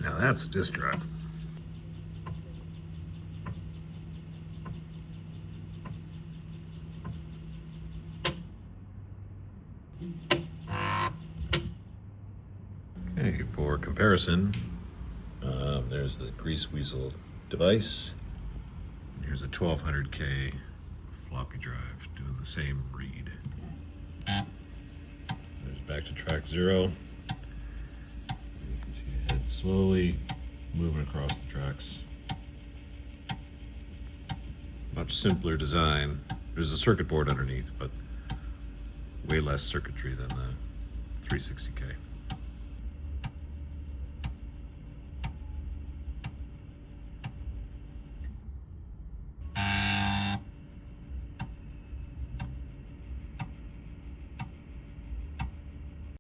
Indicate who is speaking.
Speaker 1: Now that's a disk drive. Okay, for comparison, there's the Greaseweazle device. Here's a 1200K floppy drive doing the same read. There's back to track 0. You can see the head slowly moving across the tracks. Much simpler design. There's a circuit board underneath, but way less circuitry than the 360K.